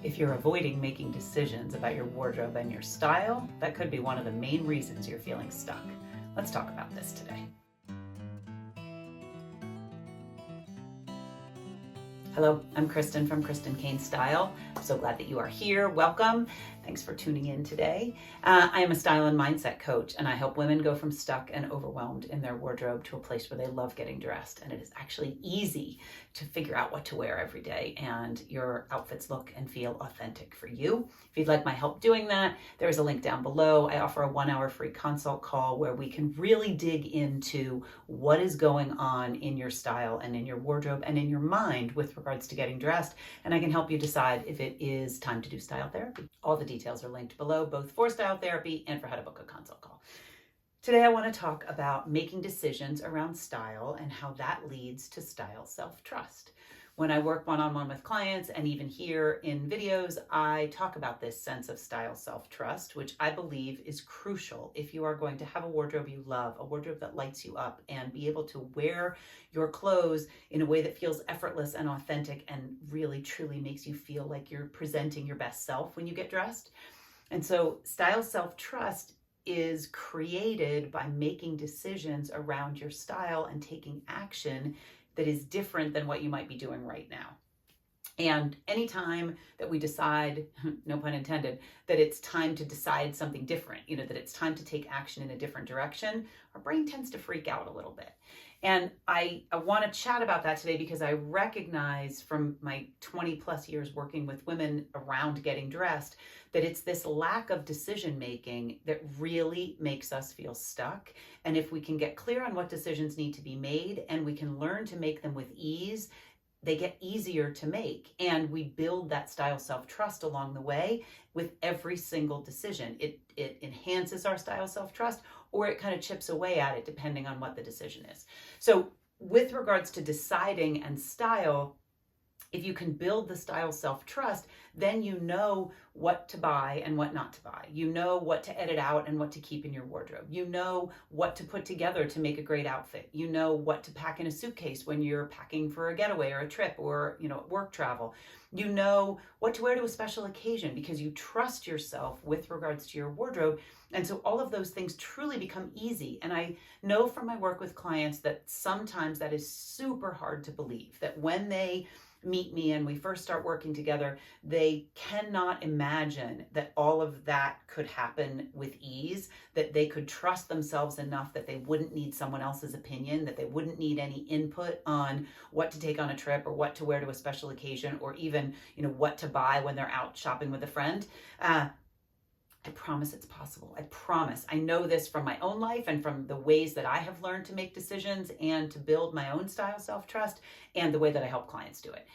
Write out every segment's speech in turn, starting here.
If you're avoiding making decisions about your wardrobe and your style, that could be one of the main reasons you're feeling stuck. Let's talk about this today. Hello, I'm Kristen from Kristen Kane Style. I'm so glad that you are here. Welcome. Thanks for tuning in today. I am a style and mindset coach, and I help women go from stuck and overwhelmed in their wardrobe to a place where they love getting dressed. And it is actually easy to figure out what to wear every day, and your outfits look and feel authentic for you. If you'd like my help doing that, there is a link down below. I offer a 1-hour free consult call where we can really dig into what is going on in your style and in your wardrobe and in your mind with regards to getting dressed, and I can help you decide if it is time to do style therapy. All the details are linked below, both for style therapy and for how to book a consult call. Today I want to talk about making decisions around style and how that leads to style self-trust. When I work one-on-one with clients and even here in videos, I talk about this sense of style self-trust, which I believe is crucial if you are going to have a wardrobe you love, a wardrobe that lights you up, and be able to wear your clothes in a way that feels effortless and authentic and really truly makes you feel like you're presenting your best self when you get dressed. And so style self-trust is created by making decisions around your style and taking action that is different than what you might be doing right now. And anytime that we decide, no pun intended, that it's time to decide something different, that it's time to take action in a different direction, our brain tends to freak out a little bit. And I want to chat about that today because I recognize from my 20 plus years working with women around getting dressed that it's this lack of decision making that really makes us feel stuck. And if we can get clear on what decisions need to be made and we can learn to make them with ease, they get easier to make, and we build that style self-trust along the way with every single decision. It enhances our style self-trust, or it kind of chips away at it depending on what the decision is. So with regards to deciding and style, if you can build the style self-trust, then you know what to buy and what not to buy. You know what to edit out and what to keep in your wardrobe. You know what to put together to make a great outfit. You know what to pack in a suitcase when you're packing for a getaway or a trip or, work travel. You know what to wear to a special occasion because you trust yourself with regards to your wardrobe. And so all of those things truly become easy. And I know from my work with clients that sometimes that is super hard to believe, that when they meet me and we first start working together, they cannot imagine that all of that could happen with ease, that they could trust themselves enough that they wouldn't need someone else's opinion, that they wouldn't need any input on what to take on a trip or what to wear to a special occasion, or even, what to buy when they're out shopping with a friend. I promise it's possible. I promise. I know this from my own life and from the ways that I have learned to make decisions and to build my own style self-trust and the way that I help clients do it.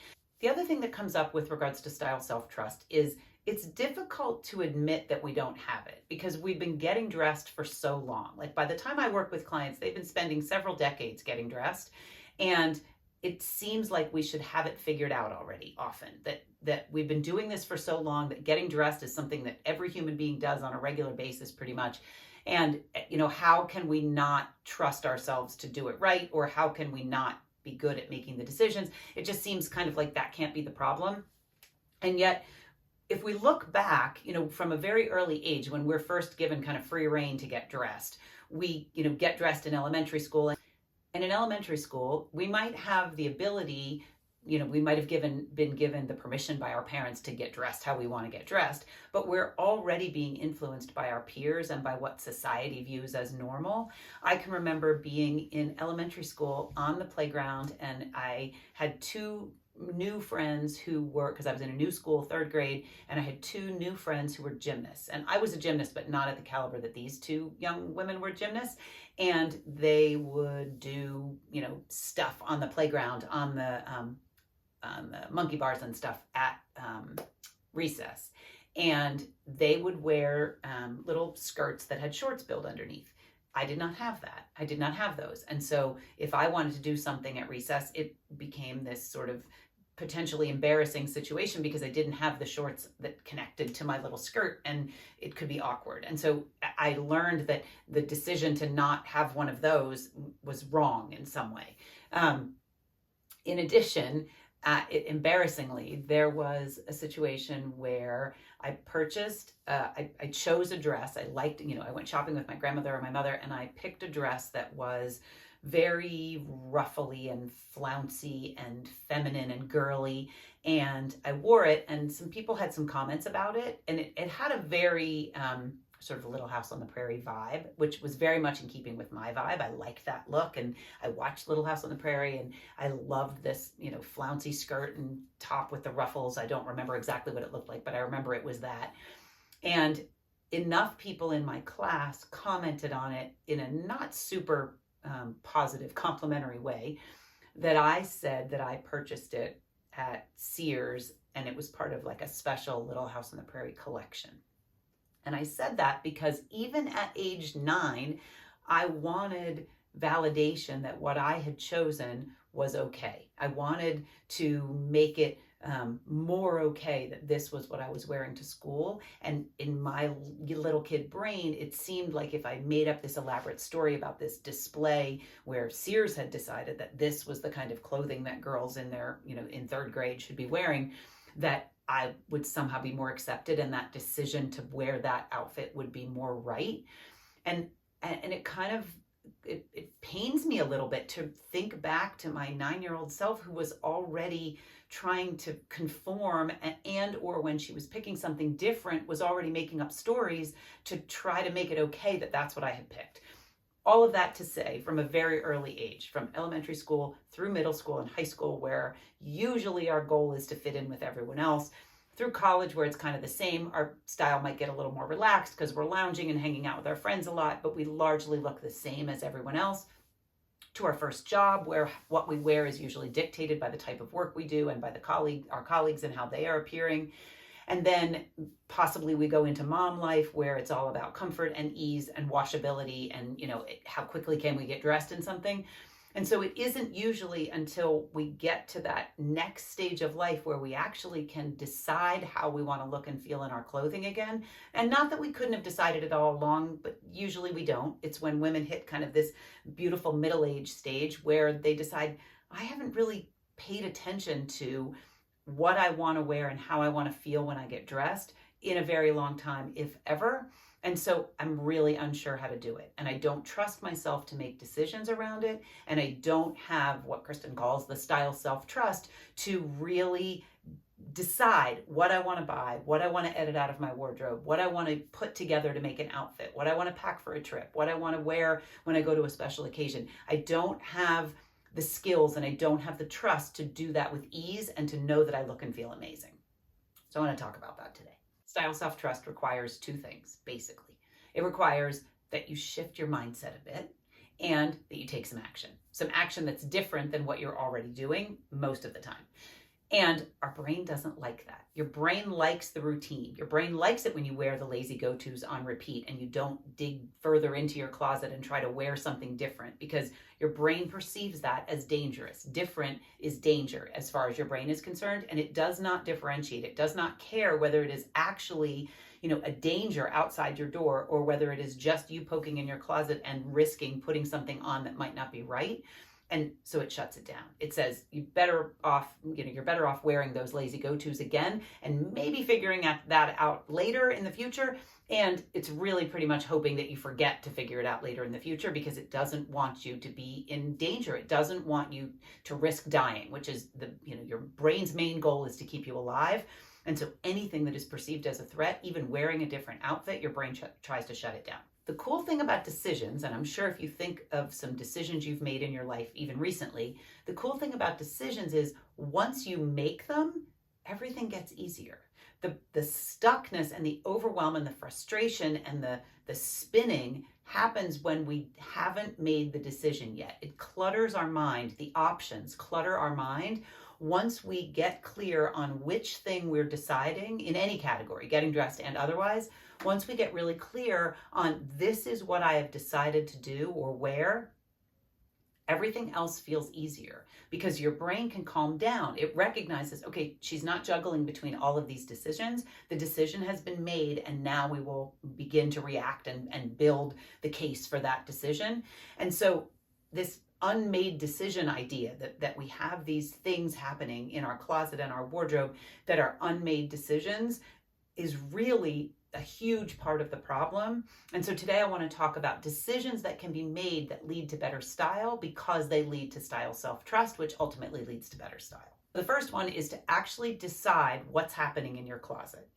The other thing that comes up with regards to style self-trust is it's difficult to admit that we don't have it because we've been getting dressed for so long. Like by the time I work with clients, they've been spending several decades getting dressed, and it seems like we should have it figured out already often, that we've been doing this for so long that getting dressed is something that every human being does on a regular basis pretty much. And, how can we not trust ourselves to do it right? Or how can we not be good at making the decisions? It just seems kind of like that can't be the problem. And yet, if we look back, from a very early age, when we're first given kind of free rein to get dressed, we, get dressed in elementary school. And in elementary school, we might have the ability, we might have been given the permission by our parents to get dressed how we want to get dressed, but we're already being influenced by our peers and by what society views as normal. I can remember being in elementary school on the playground, and I had two new friends who were, because I was in a new school, third grade, and I had two new friends who were gymnasts. And I was a gymnast, but not at the caliber that these two young women were gymnasts. And they would do, stuff on the playground, on the monkey bars and stuff at recess. And they would wear little skirts that had shorts built underneath. I did not have that. I did not have those. And so if I wanted to do something at recess, it became this sort of potentially embarrassing situation because I didn't have the shorts that connected to my little skirt, and it could be awkward. And so I learned that the decision to not have one of those was wrong in some way. In addition, embarrassingly, there was a situation where I purchased, I chose a dress. I liked, I went shopping with my grandmother or my mother, and I picked a dress that was very ruffly and flouncy and feminine and girly. And I wore it, and some people had some comments about it. And it had a very, sort of a Little House on the Prairie vibe, which was very much in keeping with my vibe. I liked that look, and I watched Little House on the Prairie, and I loved this, flouncy skirt and top with the ruffles. I don't remember exactly what it looked like, but I remember it was that. And enough people in my class commented on it in a not super positive, complimentary way, that I said that I purchased it at Sears, and it was part of like a special Little House on the Prairie collection. And I said that because even at age 9, I wanted validation that what I had chosen was okay. I wanted to make it more okay that this was what I was wearing to school. And in my little kid brain, it seemed like if I made up this elaborate story about this display where Sears had decided that this was the kind of clothing that girls in their, in 3rd grade should be wearing, that I would somehow be more accepted, and that decision to wear that outfit would be more right. And it kind of, it pains me a little bit to think back to my 9-year-old self, who was already trying to conform, and or when she was picking something different, was already making up stories to try to make it okay that that's what I had picked. All of that to say, from a very early age, from elementary school through middle school and high school, where usually our goal is to fit in with everyone else, through college, where it's kind of the same, our style might get a little more relaxed because we're lounging and hanging out with our friends a lot, but we largely look the same as everyone else, to our first job, where what we wear is usually dictated by the type of work we do and by our colleagues and how they are appearing. And then possibly we go into mom life, where it's all about comfort and ease and washability and, how quickly can we get dressed in something. And so it isn't usually until we get to that next stage of life where we actually can decide how we want to look and feel in our clothing again. And not that we couldn't have decided it all along, but usually we don't. It's when women hit kind of this beautiful middle-age stage where they decide, I haven't really paid attention to what I want to wear and how I want to feel when I get dressed in a very long time, if ever. And so I'm really unsure how to do it. And I don't trust myself to make decisions around it. And I don't have what Kristen calls the style self-trust to really decide what I want to buy, what I want to edit out of my wardrobe, what I want to put together to make an outfit, what I want to pack for a trip, what I want to wear when I go to a special occasion. I don't have the skills and I don't have the trust to do that with ease and to know that I look and feel amazing. So I want to talk about that today. Style self-trust requires 2 things, basically. It requires that you shift your mindset a bit and that you take some action that's different than what you're already doing most of the time. And our brain doesn't like that. Your brain likes the routine. Your brain likes it when you wear the lazy go-tos on repeat and you don't dig further into your closet and try to wear something different, because your brain perceives that as dangerous. Different is danger as far as your brain is concerned, and it does not differentiate. It does not care whether it is actually, a danger outside your door or whether it is just you poking in your closet and risking putting something on that might not be right. And so it shuts it down. It says you're better off wearing those lazy go-tos again and maybe figuring that out later in the future. And it's really pretty much hoping that you forget to figure it out later in the future, because it doesn't want you to be in danger. It doesn't want you to risk dying, which is your brain's main goal is to keep you alive. And so anything that is perceived as a threat, even wearing a different outfit, your brain tries to shut it down. The cool thing about decisions, and I'm sure if you think of some decisions you've made in your life, even recently, the cool thing about decisions is once you make them, everything gets easier. The stuckness and the overwhelm and the frustration and the spinning happens when we haven't made the decision yet. It clutters our mind. The options clutter our mind. Once we get clear on which thing we're deciding in any category, getting dressed and otherwise, once we get really clear on this is what I have decided to do or wear, everything else feels easier because your brain can calm down. It recognizes, okay, she's not juggling between all of these decisions. The decision has been made, and now we will begin to react and build the case for that decision. And so this unmade decision idea that we have these things happening in our closet and our wardrobe that are unmade decisions is really a huge part of the problem. And so today I want to talk about decisions that can be made that lead to better style because they lead to style self-trust, which ultimately leads to better style. The first one is to actually decide what's happening in your closet.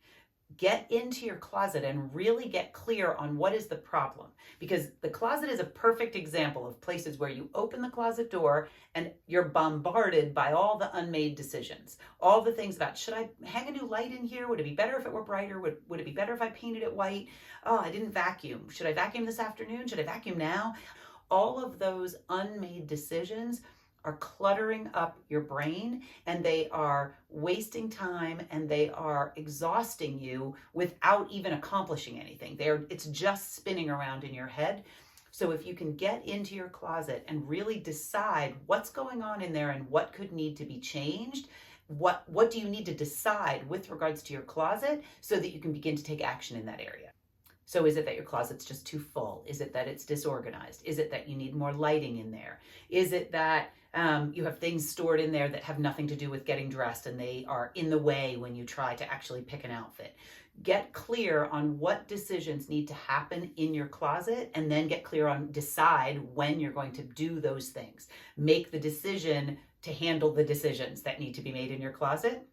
Get into your closet and really get clear on what is the problem, because the closet is a perfect example of places where you open the closet door and you're bombarded by all the unmade decisions, all the things about, should I hang a new light in here? Would it be better if it were brighter? Would it be better if I painted it white? Oh, I didn't vacuum. Should I vacuum this afternoon? Should I vacuum now? All of those unmade decisions are cluttering up your brain, and they are wasting time, and they are exhausting you without even accomplishing anything. It's just spinning around in your head. So if you can get into your closet and really decide what's going on in there and what could need to be changed, what do you need to decide with regards to your closet so that you can begin to take action in that area. So is it that your closet's just too full? Is it that it's disorganized? Is it that you need more lighting in there? Is it that you have things stored in there that have nothing to do with getting dressed and they are in the way when you try to actually pick an outfit? Get clear on what decisions need to happen in your closet, and then get clear on, decide when you're going to do those things. Make the decision to handle the decisions that need to be made in your closet.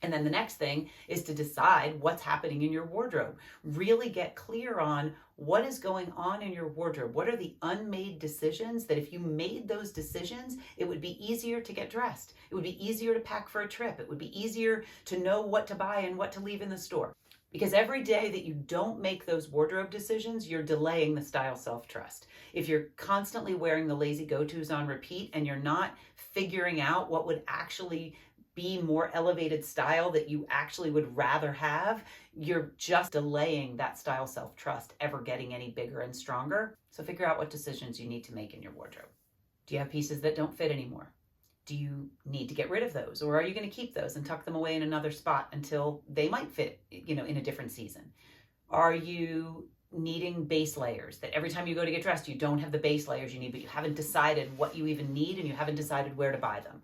And then the next thing is to decide what's happening in your wardrobe. Really get clear on what is going on in your wardrobe. What are the unmade decisions that if you made those decisions, it would be easier to get dressed. It would be easier to pack for a trip. It would be easier to know what to buy and what to leave in the store. Because every day that you don't make those wardrobe decisions, you're delaying the style self-trust. If you're constantly wearing the lazy go-tos on repeat and you're not figuring out what would actually be more elevated style that you actually would rather have, you're just delaying that style self-trust ever getting any bigger and stronger. So figure out what decisions you need to make in your wardrobe. Do you have pieces that don't fit anymore? Do you need to get rid of those? Or are you going to keep those and tuck them away in another spot until they might fit, in a different season? Are you needing base layers that every time you go to get dressed, you don't have the base layers you need, but you haven't decided what you even need and you haven't decided where to buy them?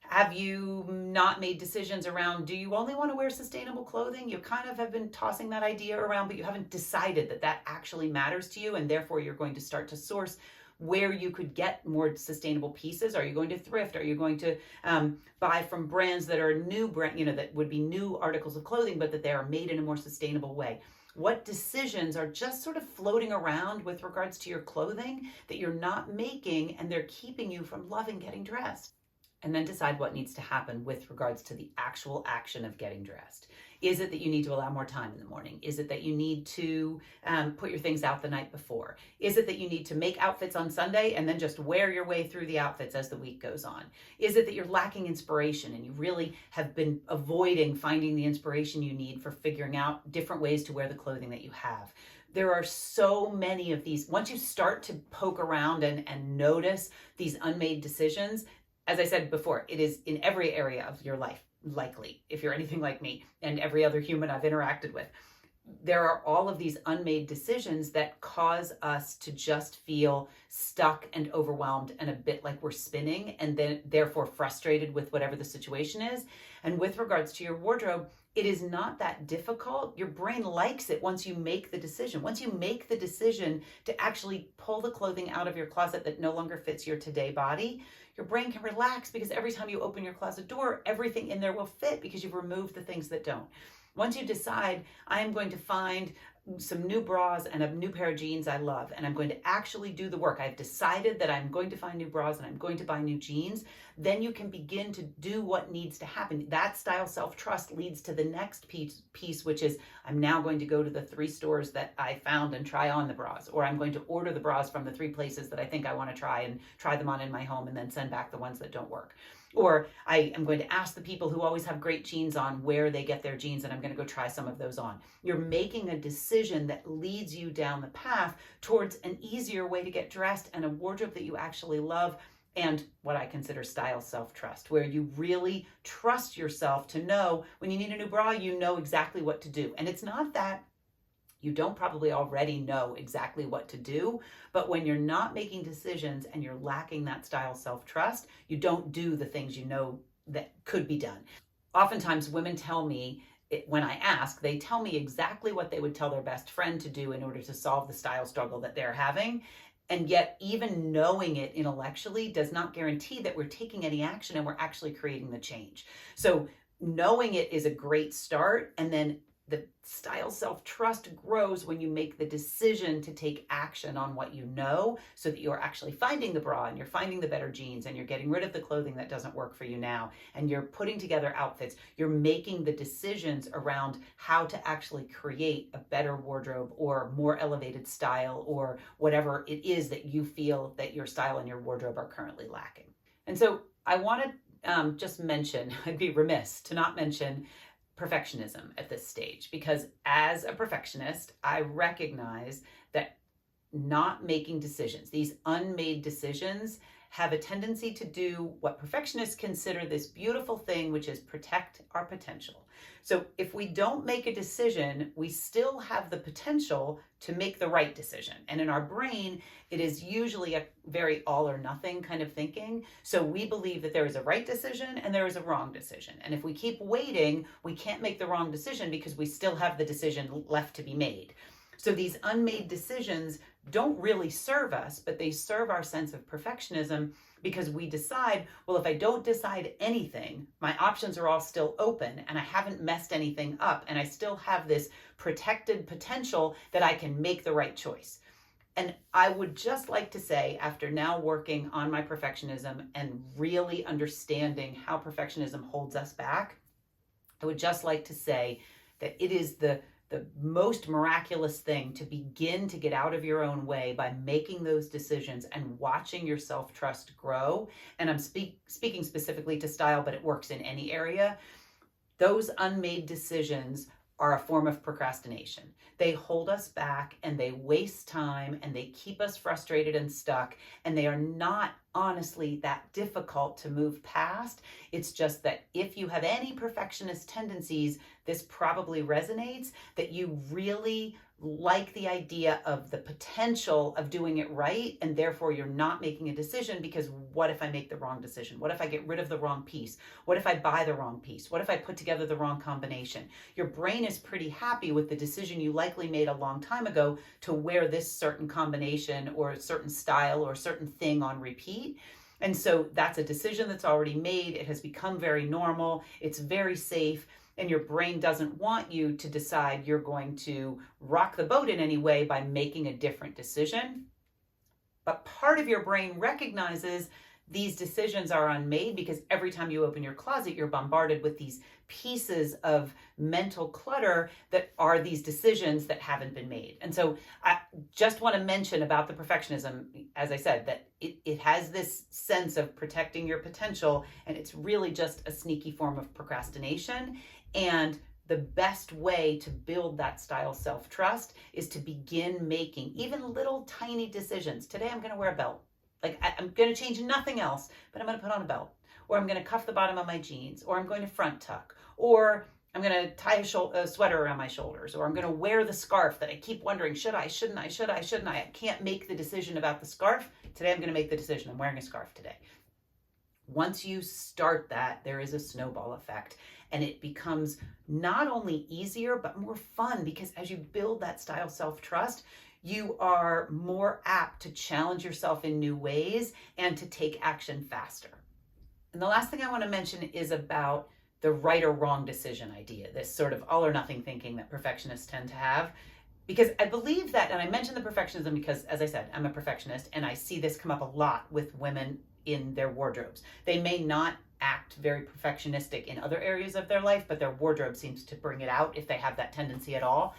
Have you not made decisions around, do you only want to wear sustainable clothing? You kind of have been tossing that idea around, but you haven't decided that that actually matters to you, and therefore you're going to start to source where you could get more sustainable pieces. Are you going to thrift? Are you going to buy from brands that are new brand, that would be new articles of clothing, but that they are made in a more sustainable way? What decisions are just sort of floating around with regards to your clothing that you're not making, and they're keeping you from loving getting dressed? And then decide what needs to happen with regards to the actual action of getting dressed. Is it that you need to allow more time in the morning? Is it that you need to put your things out the night before? Is it that you need to make outfits on Sunday and then just wear your way through the outfits as the week goes on? Is it that you're lacking inspiration and you really have been avoiding finding the inspiration you need for figuring out different ways to wear the clothing that you have? There are so many of these. Once you start to poke around and notice these unmade decisions, as I said before, it is in every area of your life, likely, if you're anything like me and every other human I've interacted with. There are all of these unmade decisions that cause us to just feel stuck and overwhelmed and a bit like we're spinning, and then therefore frustrated with whatever the situation is. And with regards to your wardrobe, it is not that difficult. Your brain likes it once you make the decision. Once you make the decision to actually pull the clothing out of your closet that no longer fits your today body, your brain can relax, because every time you open your closet door, everything in there will fit because you've removed the things that don't. Once you decide, I am going to find some new bras and a new pair of jeans I love, and I'm going to actually do the work. I've decided that I'm going to find new bras and I'm going to buy new jeans. Then you can begin to do what needs to happen. That style self-trust leads to the next piece, which is, I'm now going to go to the 3 stores that I found and try on the bras, or I'm going to order the bras from the 3 places that I think I want to try and try them on in my home and then send back the ones that don't work. Or I am going to ask the people who always have great jeans on where they get their jeans, and I'm going to go try some of those on. You're making a decision that leads you down the path towards an easier way to get dressed and a wardrobe that you actually love, and what I consider style self-trust, where you really trust yourself to know when you need a new bra, you know exactly what to do. And it's not that You don't probably already know exactly what to do, but when you're not making decisions and you're lacking that style self-trust, you don't do the things you know that could be done. Oftentimes women tell me, when I ask, they tell me exactly what they would tell their best friend to do in order to solve the style struggle that they're having. And yet, even knowing it intellectually does not guarantee that we're taking any action and we're actually creating the change. So knowing it is a great start, and then the style self-trust grows when you make the decision to take action on what you know, so that you're actually finding the bra and you're finding the better jeans and you're getting rid of the clothing that doesn't work for you now, and you're putting together outfits. You're making the decisions around how to actually create a better wardrobe or more elevated style, or whatever it is that you feel that your style and your wardrobe are currently lacking. And so I want to just mention, I'd be remiss to not mention perfectionism at this stage, because as a perfectionist, I recognize that not making decisions, these unmade decisions, have a tendency to do what perfectionists consider this beautiful thing, which is protect our potential. So if we don't make a decision, we still have the potential to make the right decision. And in our brain, it is usually a very all or nothing kind of thinking. So we believe that there is a right decision and there is a wrong decision. And if we keep waiting, we can't make the wrong decision because we still have the decision left to be made. So these unmade decisions don't really serve us, but they serve our sense of perfectionism, because we decide, well, if I don't decide anything, my options are all still open and I haven't messed anything up, and I still have this protected potential that I can make the right choice. And I would just like to say, after now working on my perfectionism and really understanding how perfectionism holds us back, I would just like to say that it is the most miraculous thing to begin to get out of your own way by making those decisions and watching your self-trust grow. And I'm speaking specifically to style, but it works in any area. Those unmade decisions are a form of procrastination. They hold us back and they waste time and they keep us frustrated and stuck, and they are not honestly that difficult to move past. It's just that if you have any perfectionist tendencies, this probably resonates, that you really like the idea of the potential of doing it right, and therefore you're not making a decision because what if I make the wrong decision? What if I get rid of the wrong piece? What if I buy the wrong piece? What if I put together the wrong combination? Your brain is pretty happy with the decision you likely made a long time ago to wear this certain combination or a certain style or a certain thing on repeat. And so that's a decision that's already made. It has become very normal. It's very safe. And your brain doesn't want you to decide you're going to rock the boat in any way by making a different decision. But part of your brain recognizes these decisions are unmade because every time you open your closet, you're bombarded with these pieces of mental clutter that are these decisions that haven't been made. And so I just want to mention about the perfectionism, as I said, that it has this sense of protecting your potential, and it's really just a sneaky form of procrastination. And the best way to build that style self-trust is to begin making even little tiny decisions. Today I'm going to wear a belt. Like, I'm going to change nothing else, but I'm going to put on a belt, or I'm going to cuff the bottom of my jeans, or I'm going to front tuck, or I'm going to tie a sweater around my shoulders, or I'm going to wear the scarf that I keep wondering, should I, shouldn't I, should I, shouldn't I? I can't make the decision about the scarf. Today I'm going to make the decision. I'm wearing a scarf today. Once you start that, there is a snowball effect, and it becomes not only easier, but more fun, because as you build that style self-trust, you are more apt to challenge yourself in new ways and to take action faster. And the last thing I want to mention is about the right or wrong decision idea, this sort of all or nothing thinking that perfectionists tend to have. Because I believe that, and I mentioned the perfectionism because, as I said, I'm a perfectionist, and I see this come up a lot with women in their wardrobes. They may not act very perfectionistic in other areas of their life, but their wardrobe seems to bring it out if they have that tendency at all.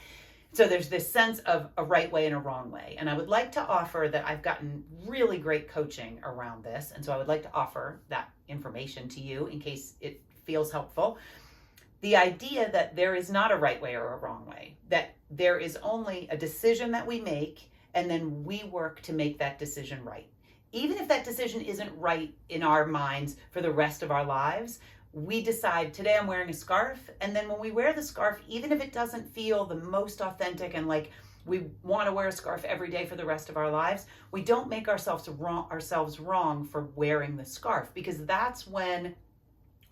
So there's this sense of a right way and a wrong way. And I would like to offer that I've gotten really great coaching around this. And so I would like to offer that information to you in case it feels helpful. The idea that there is not a right way or a wrong way, that there is only a decision that we make, and then we work to make that decision right. Even if that decision isn't right in our minds for the rest of our lives, we decide today I'm wearing a scarf. And then when we wear the scarf, even if it doesn't feel the most authentic and like we want to wear a scarf every day for the rest of our lives, we don't make ourselves wrong for wearing the scarf, because that's when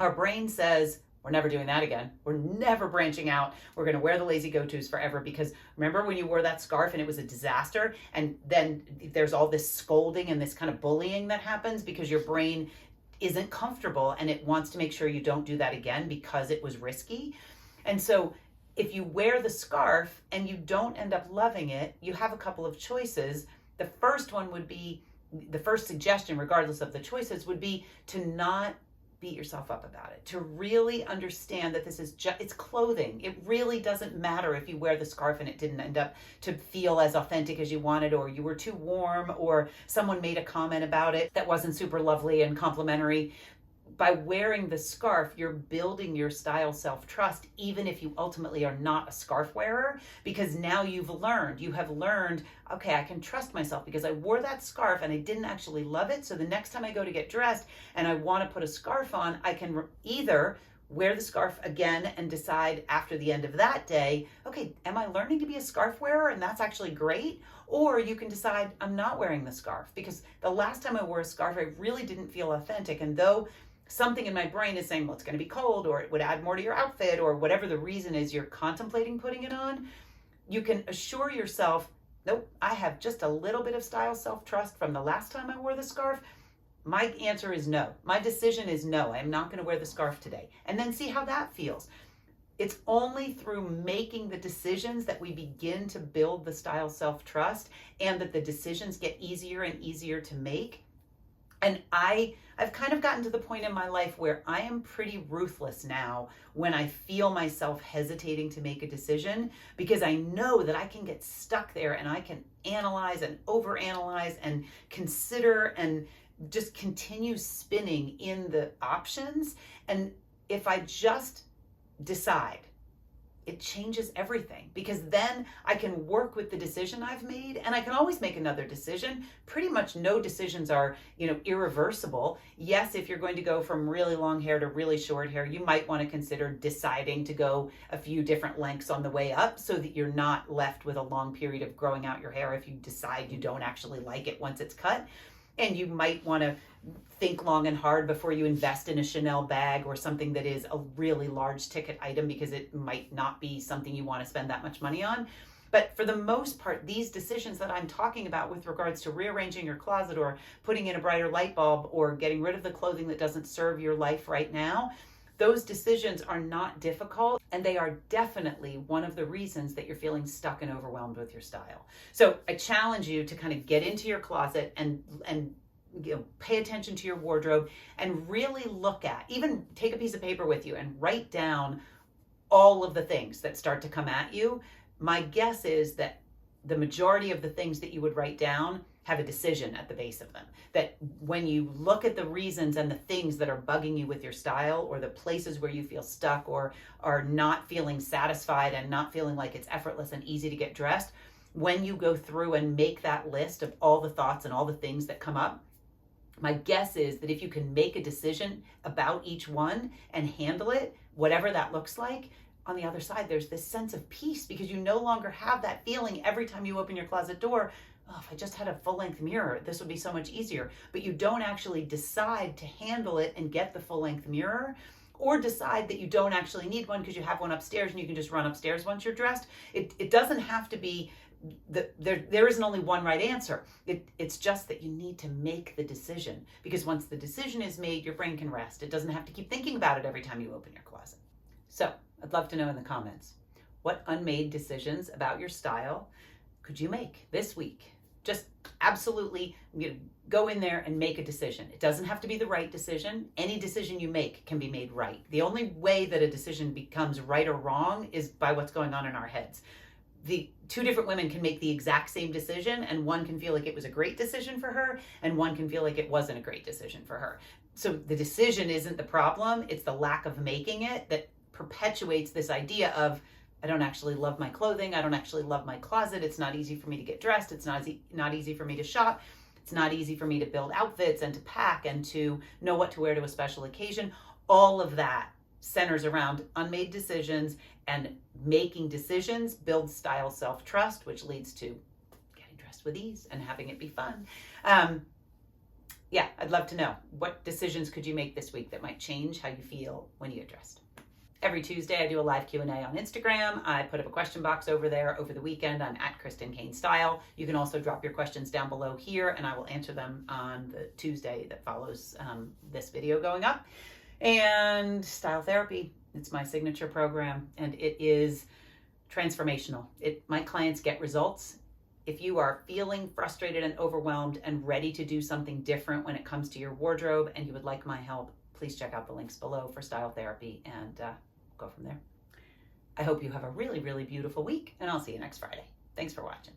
our brain says, we're never doing that again. We're never branching out. We're going to wear the lazy go-tos forever. Because remember when you wore that scarf and it was a disaster, and then there's all this scolding and this kind of bullying that happens because your brain isn't comfortable and it wants to make sure you don't do that again because it was risky. And so if you wear the scarf and you don't end up loving it, you have a couple of choices. The first one would be, the first suggestion, regardless of the choices, would be to not beat yourself up about it, to really understand that this is just, it's clothing. It really doesn't matter if you wear the scarf and it didn't end up to feel as authentic as you wanted, or you were too warm, or someone made a comment about it that wasn't super lovely and complimentary. By wearing the scarf, you're building your style self-trust, even if you ultimately are not a scarf wearer, because now you have learned, okay, I can trust myself because I wore that scarf and I didn't actually love it. So the next time I go to get dressed and I want to put a scarf on, I can either wear the scarf again and decide after the end of that day, okay, am I learning to be a scarf wearer? And that's actually great. Or you can decide, I'm not wearing the scarf because the last time I wore a scarf, I really didn't feel authentic. And though something in my brain is saying, well, it's going to be cold, or it would add more to your outfit, or whatever the reason is you're contemplating putting it on, you can assure yourself, nope, I have just a little bit of style self-trust from the last time I wore the scarf. My answer is no. My decision is no. I'm not going to wear the scarf today. And then see how that feels. It's only through making the decisions that we begin to build the style self-trust, and that the decisions get easier and easier to make. And I've kind of gotten to the point in my life where I am pretty ruthless now when I feel myself hesitating to make a decision, because I know that I can get stuck there and I can analyze and overanalyze and consider and just continue spinning in the options. And if I just decide, it changes everything, because then I can work with the decision I've made, and I can always make another decision. Pretty much no decisions are, irreversible. Yes, if you're going to go from really long hair to really short hair, you might want to consider deciding to go a few different lengths on the way up so that you're not left with a long period of growing out your hair if you decide you don't actually like it once it's cut. And you might want to think long and hard before you invest in a Chanel bag or something that is a really large ticket item, because it might not be something you want to spend that much money on. But for the most part, these decisions that I'm talking about with regards to rearranging your closet, or putting in a brighter light bulb, or getting rid of the clothing that doesn't serve your life right now, those decisions are not difficult, and they are definitely one of the reasons that you're feeling stuck and overwhelmed with your style. So I challenge you to kind of get into your closet and pay attention to your wardrobe, and really look at, even take a piece of paper with you and write down all of the things that start to come at you. My guess is that the majority of the things that you would write down have a decision at the base of them. That when you look at the reasons and the things that are bugging you with your style, or the places where you feel stuck or are not feeling satisfied and not feeling like it's effortless and easy to get dressed, when you go through and make that list of all the thoughts and all the things that come up, my guess is that if you can make a decision about each one and handle it, whatever that looks like, on the other side, there's this sense of peace, because you no longer have that feeling every time you open your closet door, oh, if I just had a full-length mirror, this would be so much easier. But you don't actually decide to handle it and get the full-length mirror, or decide that you don't actually need one because you have one upstairs and you can just run upstairs once you're dressed. It doesn't have to be, there isn't only one right answer. It's just that you need to make the decision, because once the decision is made, your brain can rest. It doesn't have to keep thinking about it every time you open your closet. So I'd love to know in the comments, what unmade decisions about your style could you make this week? Just absolutely go in there and make a decision. It doesn't have to be the right decision. Any decision you make can be made right. The only way that a decision becomes right or wrong is by what's going on in our heads. The two different women can make the exact same decision, and one can feel like it was a great decision for her, and one can feel like it wasn't a great decision for her. So the decision isn't the problem. It's the lack of making it that perpetuates this idea of, I don't actually love my clothing. I don't actually love my closet. It's not easy for me to get dressed. It's not easy for me to shop. It's not easy for me to build outfits and to pack and to know what to wear to a special occasion. All of that centers around unmade decisions, and making decisions builds style self-trust, which leads to getting dressed with ease and having it be fun. Yeah, I'd love to know, what decisions could you make this week that might change how you feel when you get dressed? Every Tuesday, I do a live Q&A on Instagram. I put up a question box over there. Over the weekend, I'm at Kristen Kane Style. You can also drop your questions down below here, and I will answer them on the Tuesday that follows this video going up. And Style Therapy, it's my signature program, and it is transformational. My clients get results. If you are feeling frustrated and overwhelmed and ready to do something different when it comes to your wardrobe and you would like my help, please check out the links below for Style Therapy, and go from there. I hope you have a really, really beautiful week, and I'll see you next Friday. Thanks for watching.